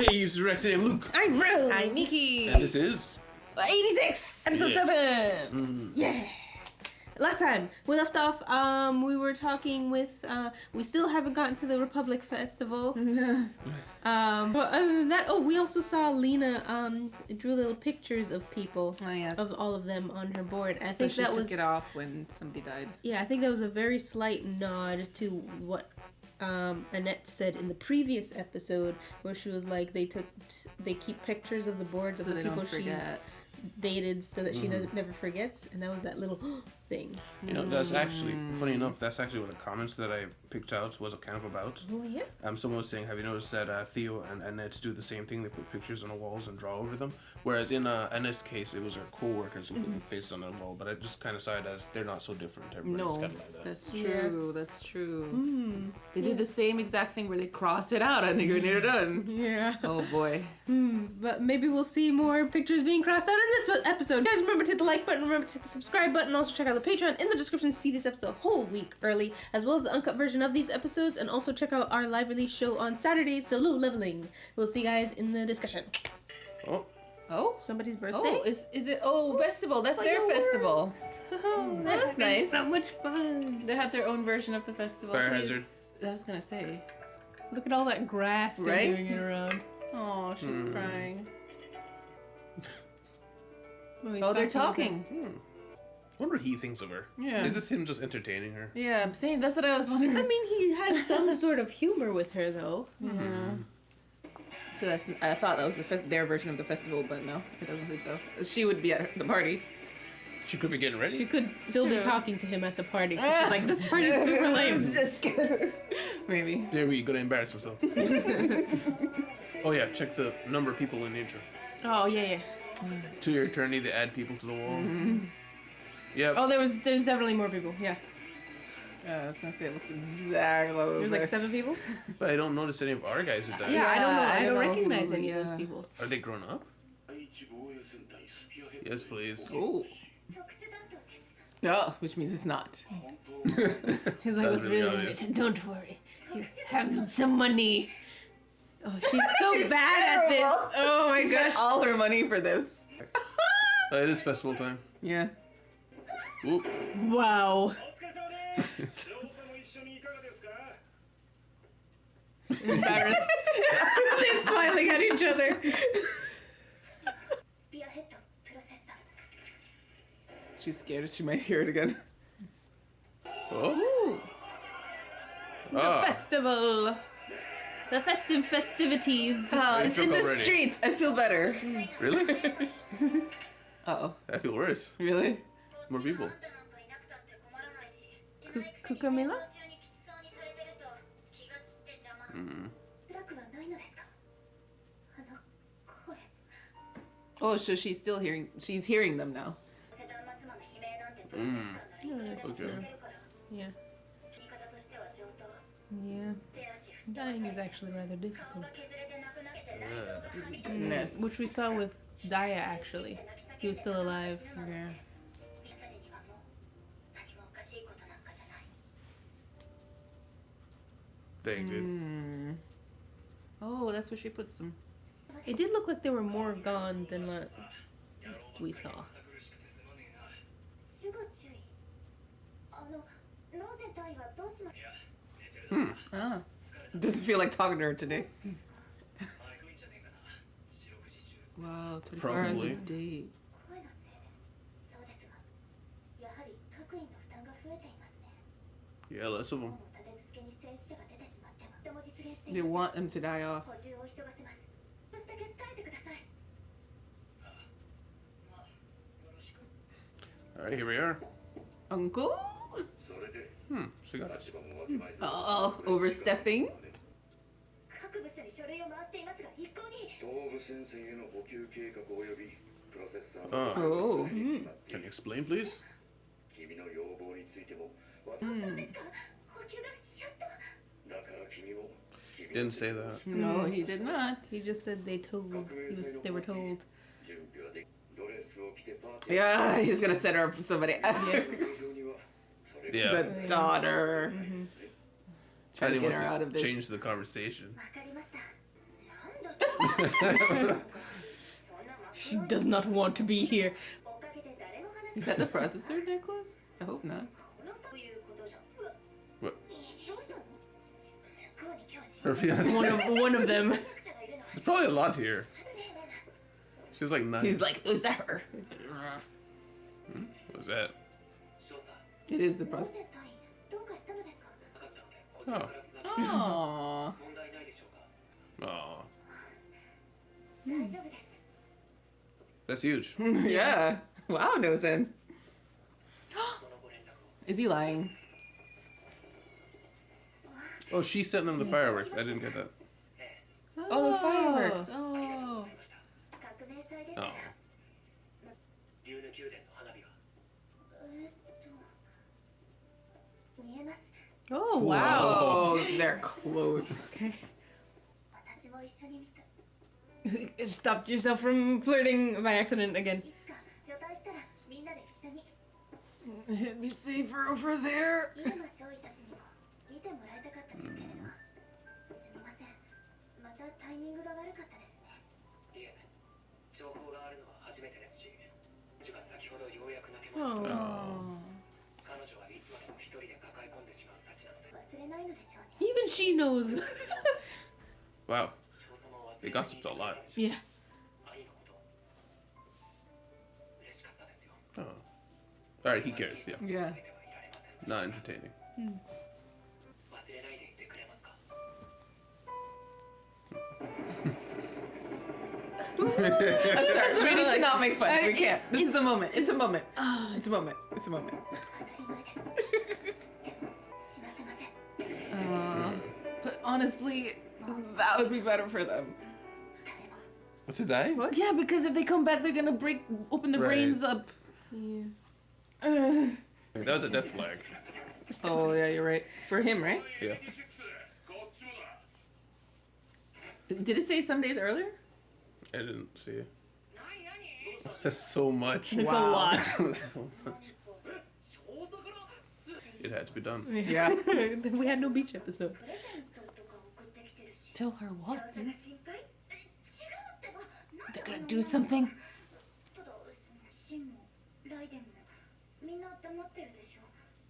Hey, it's Rex and Luke. I'm Rose. I'm Nikki. And this is 86, episode Yeah. 7. Yeah. Last time we left off, we were talking with, we still haven't gotten to the Republic Festival. But other than that, we also saw Lena, drew little pictures of people. Oh, yes. Of all of them on her board. I So think she that took was it off when somebody died. Yeah, I think that was a very slight nod to what Annette said in the previous episode, where she was like, they keep pictures of the boards So of the they people don't forget. she's dated, so that she never forgets. And that was that little thing. You know, that's actually, funny enough, that's actually one of the comments that I picked out was kind of about. Oh yeah. Someone was saying, have you noticed that Theo and Annette do the same thing? They put pictures on the walls and draw over them. Whereas in Annette's case, it was her co-workers who put their faces on the wall. But I just kind of saw it as they're not so different. Everybody's No, kind of like that. that's true. That's true. They did the same exact thing where they cross it out and you're near done. Yeah. Oh boy. But maybe we'll see more pictures being crossed out in this episode. Guys, remember to hit the like button, remember to hit the subscribe button, also check out the Patreon in the description to see this episode a whole week early, as well as the uncut version of these episodes, and also check out our live release show on Saturdays, Solo Leveling. We'll see you guys in the discussion. Oh? Somebody's birthday. Oh, is it? Oh, festival. That's their festival. That's nice. So much fun. They have their own version of the festival. Fire hazard. I was gonna say. Look at all that grass they're Right? doing it around. Oh, she's crying. Oh, Oh, they're talking. I wonder what he thinks of her. Yeah. Is this him just entertaining her? Yeah, I'm saying that's what I was wondering. I mean, he has some sort of humor with her, though. Yeah. So I thought that was their version of the festival, but no, it doesn't seem so. She would be at the party. She could be getting ready. She could still be True. talking to him at the party. She's like, this party's super lame. Maybe. There we go to embarrass myself. Oh yeah, check the number of people in the intro. Oh, yeah. To your attorney, they add people to the wall. Yep. Oh, there's definitely more people, yeah. I was gonna say it looks exactly like There's like 7 people? But I don't notice any of our guys who died. Yeah, I don't know. I don't know recognize who- any of those yeah. people. Are they grown up? Yes, please. Oh. No, which means it's not. He's like, That what's was really really in obvious. it? Don't worry. You have some money. Oh, she's so bad at this. terrible. Oh my She gosh. spent all her money for this. It is festival time. Yeah. Ooh. Wow. Embarrassed. They're smiling at each other. She's scared she might hear it again. Oh. Ooh. The festival. The festive festivities. It's in the already. streets. I feel better. Really? Uh-oh. I feel worse. Really? More people. Kukamila? Oh, so she's still hearing. She's hearing them now. Okay. Yeah. Yeah. Dying is actually rather difficult. Goodness. Which we saw with Daya, actually. He was still alive. Yeah. Dang, dude. Oh, that's where she puts them. It did look like there were more gone than what we saw. Ah. Doesn't feel like talking to her today. Wow, 24 hours a Probably. day. Yeah, less of them. They want them to die off. Alright, here we are. Uncle? She got it. Oh, overstepping? Oh. Can you explain, please? Didn't say that. No, he did not. He just said they were told. Yeah, he's gonna set her up for somebody. Yeah. The daughter. Trying to Trying get her out of this. Change the conversation. She does not want to be here. Is that the processor necklace? I hope not. What? Her fiance. One of them. There's probably a lot here. She's like 9. He's like, is that her? What was that? It is the processor. Oh. Aww. Aw. That's huge. Yeah. Wow, Nozen. Is he lying? Oh, she sent them the fireworks. I didn't get that. Oh, the fireworks. Oh. Oh. Oh, wow. Oh, they're close. Okay. Stopped yourself from flirting by accident again. It'd be safer over there. Oh. Even she knows. Wow. They gossiped a lot. Yeah. Oh. Alright, he cares. Yeah. Yeah. Not entertaining. I'm sorry. We need to not make fun. We can't. This is a moment. It's a moment. It's a moment. It's a moment. But honestly, that would be better for them. What, to die? What? Yeah, because if they come back, they're gonna open their Right. brains up. Yeah. That was a death flag. Oh yeah, you're right. For him, right? Yeah. Did it say some days earlier? I didn't see it. That's so much. It's Wow. a lot. That's so much. It had to be done. Yeah. We had no beach episode. Tell her what? They're gonna do something.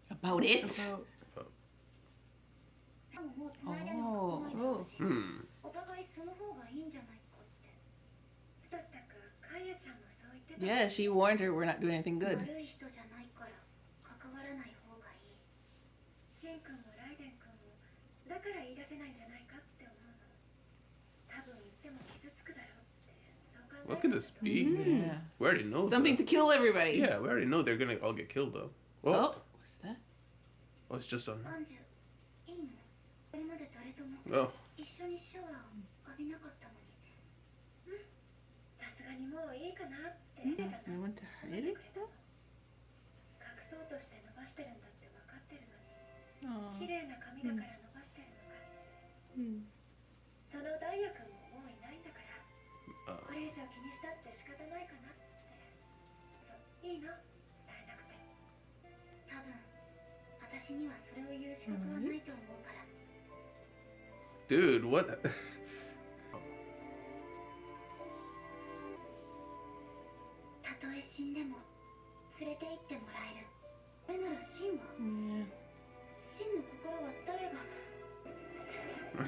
About it? About- Oh. Oh. Hmm. Yeah, she warned her we're not doing anything good. What could this be? Yeah. We already know. Something that. to kill everybody. Yeah, we already know they're gonna all get killed though. Oh, Oh, what's that? oh it's just on. Oh, You want to hide it? Oh. うんそのダイヤ君ももういないんだから uh, これ以上気にしたって仕方ないかなってそういいの伝えなくて多分私にはそれを言う資格はないと思うから dude, what? たとえ死んでも連れて行ってもらえるそれなら真は Yeah. 真の心は誰が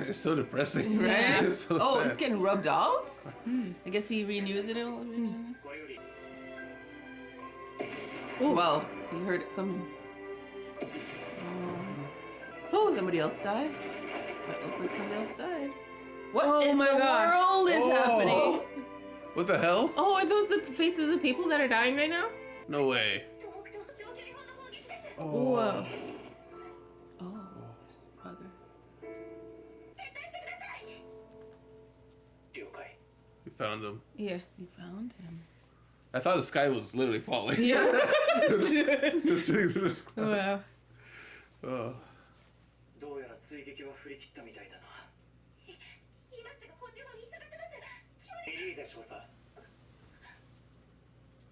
It's so depressing. Right? It's so Oh, sad. it's getting rubbed off? I guess he renews it. Well, he heard it coming. Oh, somebody else died? That looked like somebody else died. What Oh in my the God. world is happening? What the hell? Oh, are those the faces of the people that are dying right now? No way. 東北と長距離砲の砲撃です Oh. Whoa. Oh, it's his brother. 撤退してください We found him. Yeah. You found him. I thought the sky was literally falling. Yeah. Just shooting through the sky. Wow. Oh. どうやら追撃は振り切ったみたいだな。今すぐ補充を急がせますいいぜ少佐。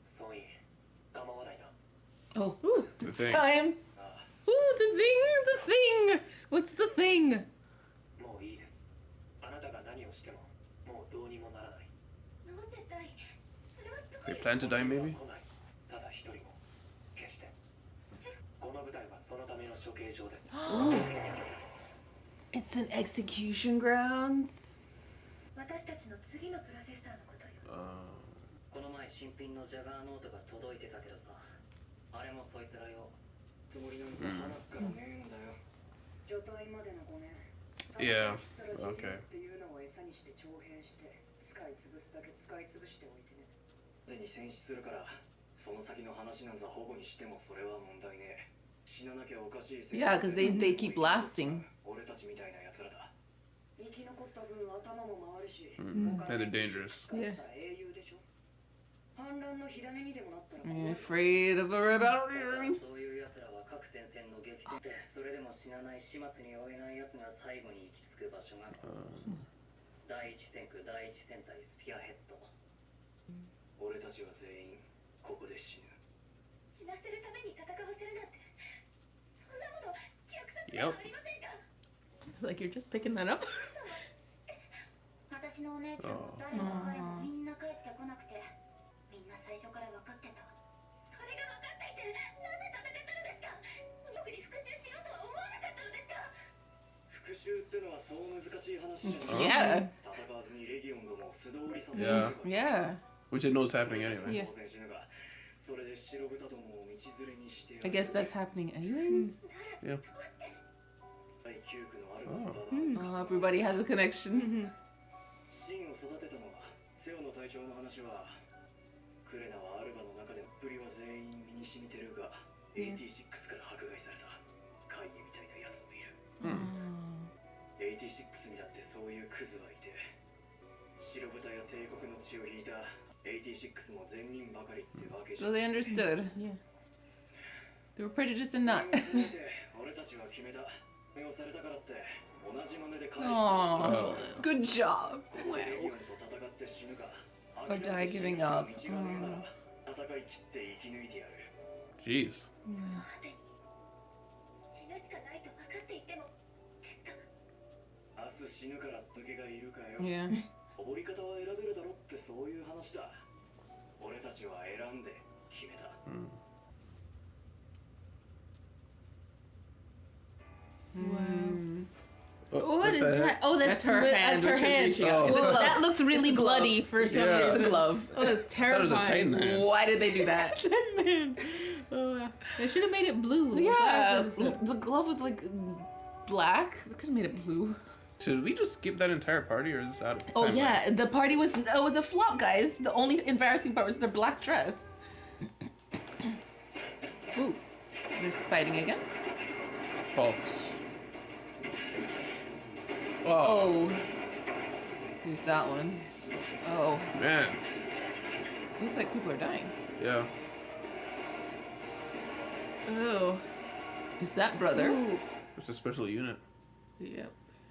総員、構わないな。 Oh, The it's thing. time. Ooh, the thing! What's the thing? もういいです。あなたが何をしてももうどうにもならない。なぜだい？それはどう They いう plan to die, maybe? 来ない。ただ一人も。決して。この舞台はそのための処刑場です。 It's an execution grounds. 私たちの次のプロセッサーのことよ。この前新品のジャガーノートが届いてたけどさ、あれもそいつらよ。つもりなんざ花からねえんだよ。除隊までの5年。 Yeah, ヒトラジー okay. っていうのを餌にして徴兵して使い潰すだけ使い潰しておいてね。でに戦死するから、その先の話なんざ保護にしてもそれは問題ねえ。死ななきゃおかしいせい。 Yeah, because they keep lasting. 俺たちみたいな奴らだ。生き残った分頭も回るし、 And they're dangerous. 英雄でしょ。反乱の火種にでもなったら。 Afraid of a rebellion. そういう奴らは各戦線の激戦で、それでも死なない始末に終えない奴が最後に行き着く場所が、第一戦区第一戦隊スピアヘッド。俺たちは全員ここで死ぬ。死なせるために戦わせるなんて、そんなもの虐殺で Yep. はありませんか？ Like you're just picking that up. 私のお姉ちゃんも誰も彼もみんな帰ってこなくて、みんな最初から分かってた。それが分かっていて、なぜ戦ったのですか？僕に復讐しようとは思わなかったのですか？復讐ってのはそう難しい話じゃない。 Yeah. 戦わずにレギオンどもを素通りさせる。 Yeah. Yeah. Which it knows happening anyway. Yeah. 当然死ぬが、それで白豚どもを道連れにしてやる。 I guess that's happening anyways. Yeah. 第9区のアルバムだな。 Oh, everybody has a connection. シンを育てたのはセオの隊長の話は、クレナはアルバの中でのプリは全員身に染みてるが、86から迫害された怪異みたいなやつもいる。86にだってそういうクズはいて、白豚や帝国の血を引いた86も善人ばかりってわけじゃ So they understood. Yeah. They were prejudiced and not. 俺たちは決めた。目をされたからって同じ真似で返して。 Aww. Good job. レギオ Wow. ンと戦って死ぬか。 Or die giving up. 道がねえなら戦い切って生き抜いてやる。 Jeez. その果てに死ぬしかないと分かっていてもですか？明日死ぬから抜けがいるかよ。 Yeah. 溺り方は選べるだろってそういう話だ。俺たちは選んで決めた。 What is the that? heck? Oh, that's her hand, That's her which is hand. reaching out. Well, It's a that looks really It's a glove. bloody for some Yeah. It's a reason. glove. Oh, that's I thought it was a terrifying. Titan hand. Why did they do that? Oh, wow. They should have made it blue. Yeah. That's what- The glove was like black. They could have made it blue. Should we just skip that entire party or is this out of Oh timeline? yeah, the party was a flop, guys. The only embarrassing part was their black dress. Ooh, they're fighting again. False. Oh, Oh, who's that one? Oh, man. looks like people are dying. Yeah. Oh. Is that brother? Ooh. It's a special unit. Yep.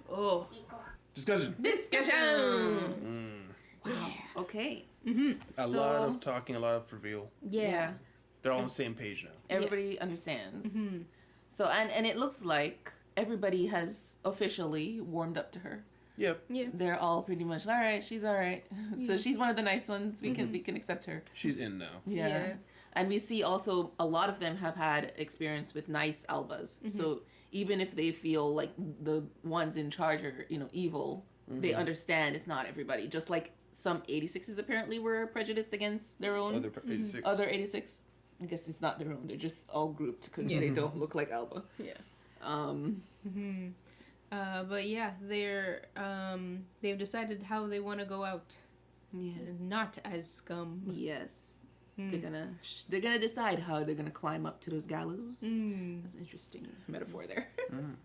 Oh. 行こう。 Discussion. Discussion. Okay. A So- lot of talking, a lot of reveal. Yeah. They're all on the same page now. Everybody understands. So and it looks like everybody has officially warmed up to her. Yep. Yeah. They're all pretty much all right. She's all right. So she's one of the nice ones. We can accept her. She's in now. Yeah. Yeah. And we see also a lot of them have had experience with nice albas. So even if they feel like the ones in charge are, evil, they understand it's not everybody. Just like some 86s apparently were prejudiced against their own Other 86. other 86. I guess it's not their own. They're just all grouped because they don't look like Alba. Yeah. Um, But yeah, they've decided how they want to go out, yeah. not as scum. Yes. They're gonna decide how they're gonna climb up to those gallows. That's an interesting metaphor there.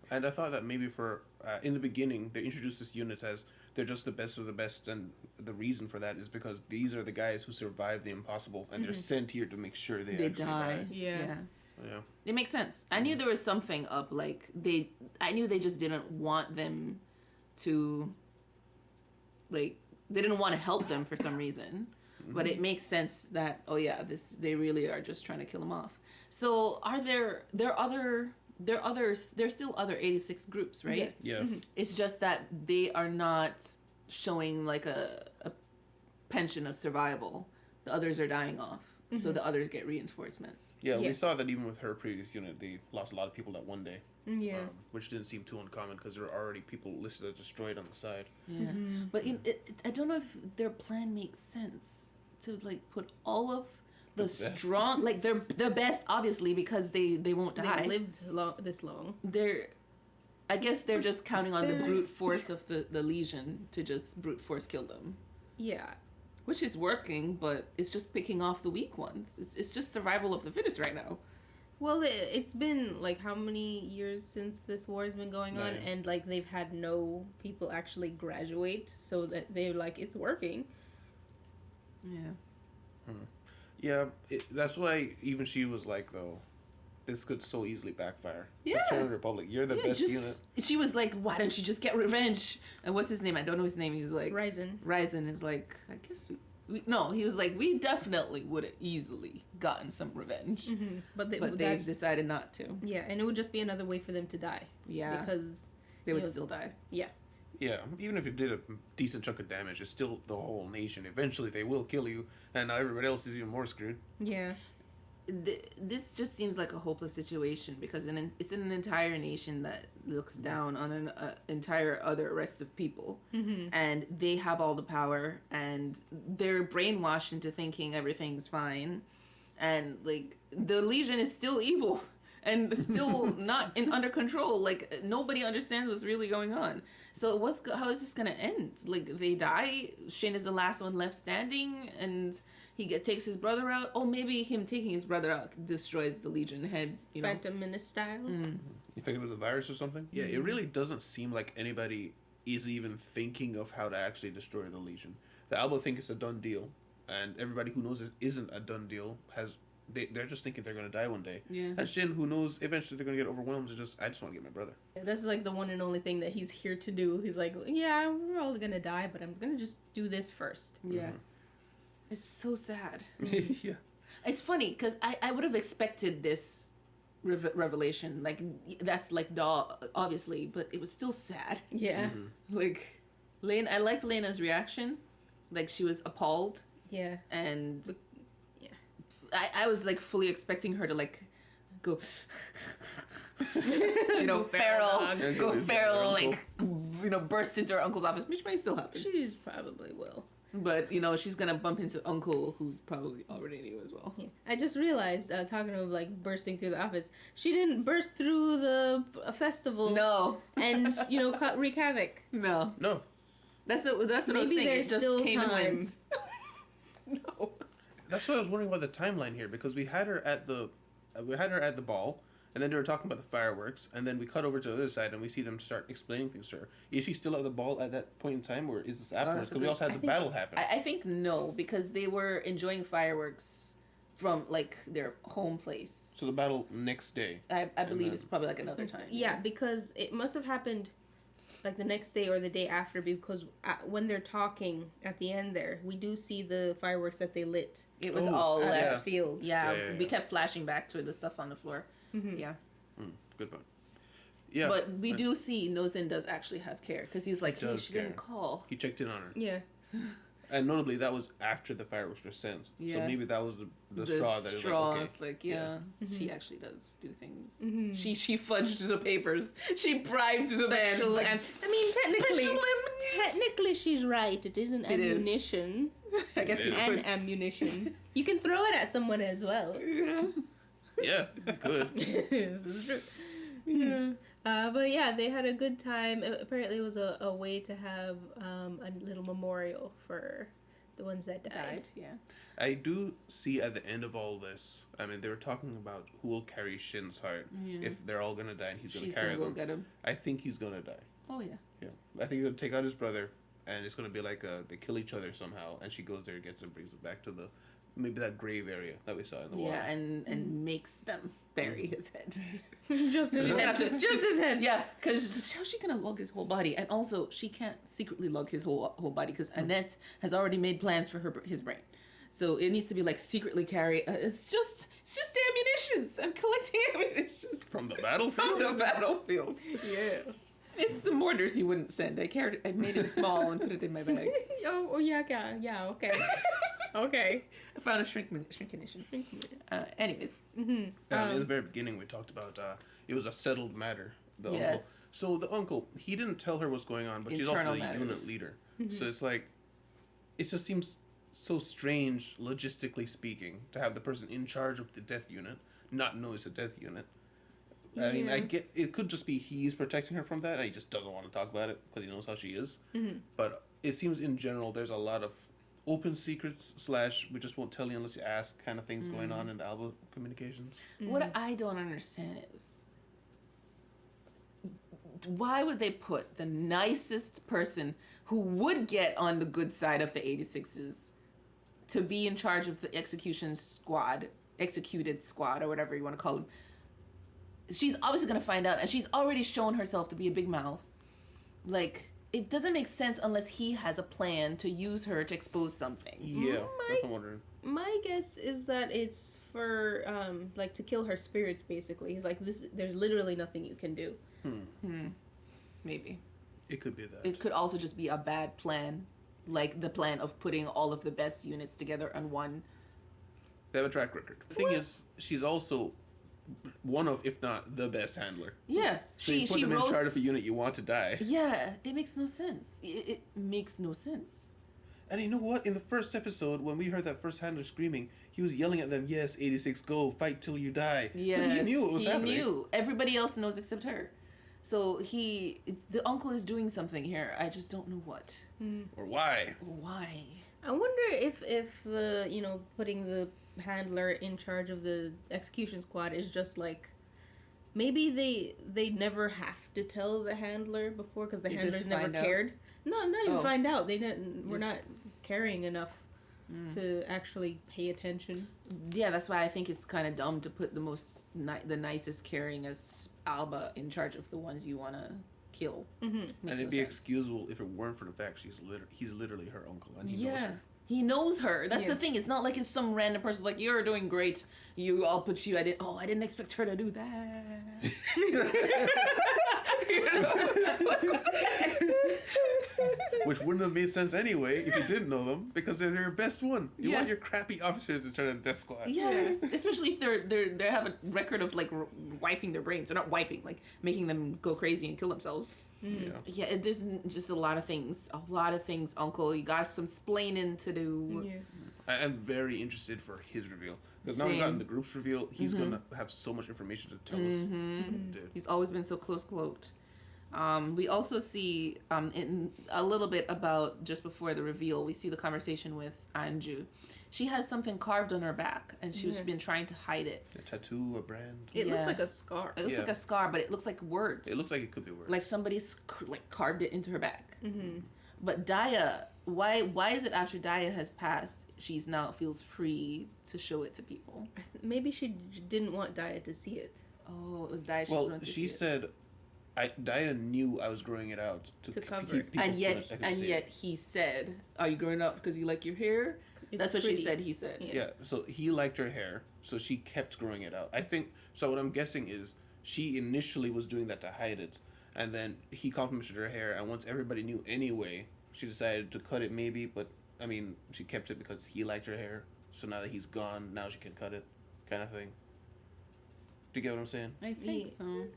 And I thought that maybe for in the beginning they introduced this units as they're just the best of the best, and the reason for that is because these are the guys who survive the impossible, and they're sent here to make sure they They actually die. Yeah. Yeah. It makes sense. I knew there was something up. Like I knew they just didn't want them to. Like they didn't want to help them for some reason. But it makes sense that they really are just trying to kill them off. So are there's still other 86 groups, right? Yeah. It's just that they are not showing like a pension of survival. The others are dying off, so the others get reinforcements. Yeah, Yeah. we saw that even with her previous unit, they lost a lot of people that one day. Yeah. Which didn't seem too uncommon because there were already people listed as destroyed on the side. Yeah, but I don't know if their plan makes sense to like put all of the best. strong, like they're the best, obviously, because they won't die. They lived this long. I guess they're just counting on the They're- brute force of the Legion to just brute force kill them. Yeah. Which is working, but it's just picking off the weak ones. It's just survival of the fittest right now. Well, it's been like how many years since this war has been going on, 9. and like they've had no people actually graduate, so that they're like it's working. Yeah. Yeah, that's why even she was like, though, this could so easily backfire. Yeah. Just turn the Republic. You're the best unit. She was like, why don't you just get revenge? And what's his name? I don't know his name. He's like... Ryzen is like, I guess no, he was like, we definitely would have easily gotten some revenge. Mm-hmm. But they decided not to. Yeah, and it would just be another way for them to die. Yeah. Because... They would still die. Yeah. Yeah, even if you did a decent chunk of damage, it's still the whole nation. Eventually, they will kill you, and now everybody else is even more screwed. Yeah. This just seems like a hopeless situation because it's an entire nation that looks down on an entire other rest of people, and they have all the power, and they're brainwashed into thinking everything's fine, and like the Legion is still evil and still not under control. Like nobody understands what's really going on. So how is this gonna end? Like they die. Shin is the last one left standing, and he takes his brother out. Oh, maybe him taking his brother out destroys the Legion head. You know, Phantom Menace style. Infected with a virus or something? Yeah, it really doesn't seem like anybody is even thinking of how to actually destroy the Legion. The Alba think it's a done deal, and everybody who knows it isn't a done deal they're just thinking they're gonna die one day. Yeah. And Shin, who knows eventually they're gonna get overwhelmed, is just, I just want to get my brother. That's like the one and only thing that he's here to do. He's like, yeah, we're all gonna die, but I'm gonna just do this first. Yeah. It's so sad. Yeah. It's funny because I would have expected this revelation. Like, that's like obviously, but it was still sad. Yeah. Like, I liked Lena's reaction. Like, she was appalled. Yeah. And yeah. I was like fully expecting her to like go, Go feral. go feral, like, burst into her uncle's office, which may still happen. She's probably will. But, she's gonna bump into Uncle, who's probably already knew as well. Yeah. I just realized, talking of like bursting through the office, she didn't burst through the festival. No. And wreak havoc. No. That's what I was Maybe saying. there's It just still came time. and went. No. That's what I was wondering about the timeline here, because we had her at the ball, and then they were talking about the fireworks, and then we cut over to the other side and we see them start explaining things to her. Is she still at the ball at that point in time, or is this afterwards? Because we also had the battle happen. I think no, because they were enjoying fireworks from like their home place. So the battle next day. I believe it's probably like another time. Yeah, because it must have happened like the next day or the day after, because when they're talking at the end there, we do see the fireworks that they lit. It was all at left the field. Yeah, Yeah. we kept flashing back to the stuff on the floor. Mm-hmm. Yeah. Good point. Yeah. But we do see Nozin does actually have care, because he's like, hey, does she care. didn't call. He checked in on her. Yeah. And notably, that was after the fireworks were sent. Yeah. So maybe that was the straw that is like, okay. Like, yeah, she actually does do things. Mm-hmm. She fudged the papers. She bribed the man. She's like, I mean, technically she's right. It is an It is. ammunition. I guess you An could. ammunition. You can throw it at someone as well. Yeah, good. This is true. Yeah. But yeah, they had a good time. Apparently, it was a way to have a little memorial for the ones that died. Yeah. I do see at the end of all this, I mean, they were talking about who will carry Shin's heart if they're all gonna die and he's gonna She's carry gonna go them. get him. I think he's gonna die. Oh yeah. Yeah, I think he'll take out his brother, and it's gonna be like they kill each other somehow, and she goes there, gets him, brings him back to maybe that grave area that we saw in the water. Yeah, and makes them bury his head. Just his head. Just his head. Yeah, because how's she gonna lug his whole body? And also, she can't secretly lug his whole body because Annette has already made plans for his brain. So it needs to be like secretly carry. It's just the ammunitions. I'm collecting ammunitions From the battlefield. from the battlefield. Yes. It's the mortars you wouldn't send. I made it small and put it in my bag. Yeah, okay. Okay. I found a shrinkation. Anyways. In the very beginning, we talked about it was a settled matter. The Yes. uncle. So the uncle, he didn't tell her what's going on, but she's also Internal the matters. unit leader. So it's like, it just seems so strange, logistically speaking, to have the person in charge of the death unit not know it's a death unit. I mean, I get it could just be he's protecting her from that, and he just doesn't want to talk about it because he knows how she is. But it seems in general there's a lot of open secrets / we just won't tell you unless you ask kind of things going on in the Alba communications. What I don't understand is, why would they put the nicest person who would get on the good side of the 86s to be in charge of the executed squad, or whatever you want to call them? She's obviously going to find out, and she's already shown herself to be a big mouth. Like, it doesn't make sense unless he has a plan to use her to expose something. Yeah, that's what I'm wondering. My guess is that it's for like to kill her spirits. Basically, he's like, this. There's literally nothing you can do. Maybe. It could be that. It could also just be a bad plan, like the plan of putting all of the best units together on one. They have a track record. The thing is, she's also one of, if not the best handler. Yes, So you put them in charge of a unit you want to die. Yeah, it makes no sense. It makes no sense. And you know what? In the first episode, when we heard that first handler screaming, he was yelling at them, yes, 86, go, fight till you die. Yes, so he knew it was happening. He knew. Everybody else knows except her. So the uncle is doing something here. I just don't know what. Or why. Why? I wonder if the putting the handler in charge of the execution squad is just like, maybe they never have to tell the handler before because the They handlers just never find out? cared. No, not even Oh. find out. They didn't. We're Just- not caring enough to actually pay attention. Yeah, that's why I think it's kind of dumb to put the nicest caring as Alba in charge of the ones you want to kill. And it'd be excusable if it weren't for the fact he's literally her uncle. And he knows her. He knows her. That's Yeah. the thing. It's not like it's some random person like, you're doing great. I'll put you. I didn't expect her to do that. Which wouldn't have made sense anyway if you didn't know them, because they're your best one. You Yeah. want your crappy officers to turn in death squad. Yes, especially if they have a record of like wiping their brains. They're not wiping, like making them go crazy and kill themselves. Yeah, there's just a lot of things. Uncle. You got some splaining to do. Yeah. I am very interested for his reveal. Because now we've gotten the group's reveal, he's going to have so much information to tell us. Dude. He's always been so close-cloaked. We also see in a little bit about just before the reveal, we see the conversation with Anju. She has something carved on her back, and she's been trying to hide it. A tattoo, a brand. It Yeah. looks like a scar. It looks like a scar, but it looks like words. It looks like it could be worse. like somebody's carved it into her back. But Daya, why is it after Daya has passed, she's now feels free to show it to people? Maybe she didn't want Daya to see it. Oh, it was Daya. She said, Daya knew I was growing it out To cover keep it. people And from yet, it. I could see it. he said, "Are you growing up because you like your hair?" It's That's what pretty. she said. He said, Yeah, so he liked her hair, so she kept growing it out. I think, so what I'm guessing is, she initially was doing that to hide it, and then he complimented her hair, and once everybody knew anyway, she decided to cut it maybe, but, I mean, she kept it because he liked her hair, so now that he's gone, now she can cut it, kind of thing. Do you get what I'm saying? "I think Yeah. so."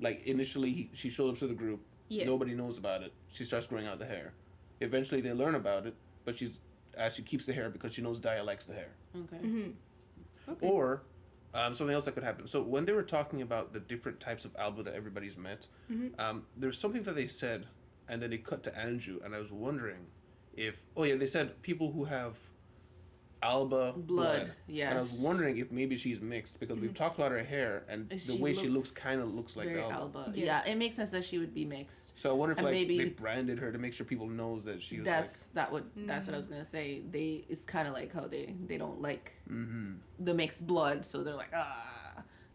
Like, initially, she showed up to the group, Yeah. nobody knows about it, she starts growing out the hair. Eventually, they learn about it, but she keeps the hair because she knows Daya likes the hair. Okay. Or something else that could happen. So when they were talking about the different types of Alba that everybody's met, there's something that they said, and then they cut to Anju, and I was wondering if they said people who have Alba blood. Yeah. And I was wondering if maybe she's mixed, because we've talked about her hair, and the way she looks kind of looks like very Alba. Yeah, it makes sense that she would be mixed. So I wonder if And maybe they branded her to make sure people knows that she was that's what I was gonna say. It's kind of like how they don't like the mixed blood, so they're like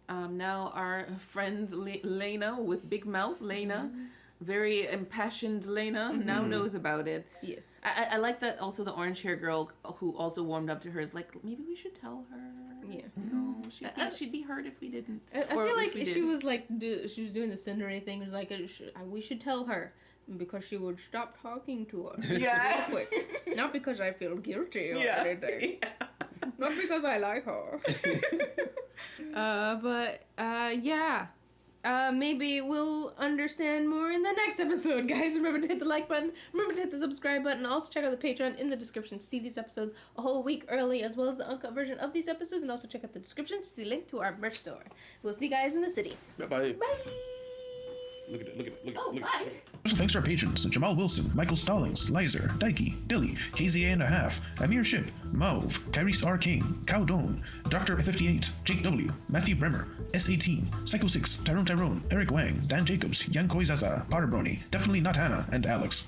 now our friend Lena with big mouth, Lena, very impassioned Lena, now knows about it. Yes. I like that also the orange hair girl who also warmed up to her is like, maybe we should tell her. Yeah. No, she'd be hurt if we didn't. I feel like she was like she was doing the Cinderella thing. It was like we should tell her because she would stop talking to us. Yeah. Real quick. Not because I feel guilty or anything. Yeah. Not because I like her. Maybe we'll understand more in the next episode, guys. Remember to hit the like button. Remember to hit the subscribe button. Also check out the Patreon in the description to see these episodes a whole week early, as well as the uncut version of these episodes. And also check out the description to see the link to our merch store. We'll see you guys in the city. Bye. Bye. Look at it. Look Bye. at it. Special thanks to our patrons: Jamal Wilson, Michael Stallings, Lizer, Dikey, Dilly, KZA&a half, Amir Ship, Mauve, Kyrese R. King, Cow Doan, Dr. 58, Jake W, Matthew Bremer, S18, Psycho 6, Tyrone, Eric Wang, Dan Jacobs, Young Koi Zaza, Potter Brony, Definitely Not Hannah, and Alex.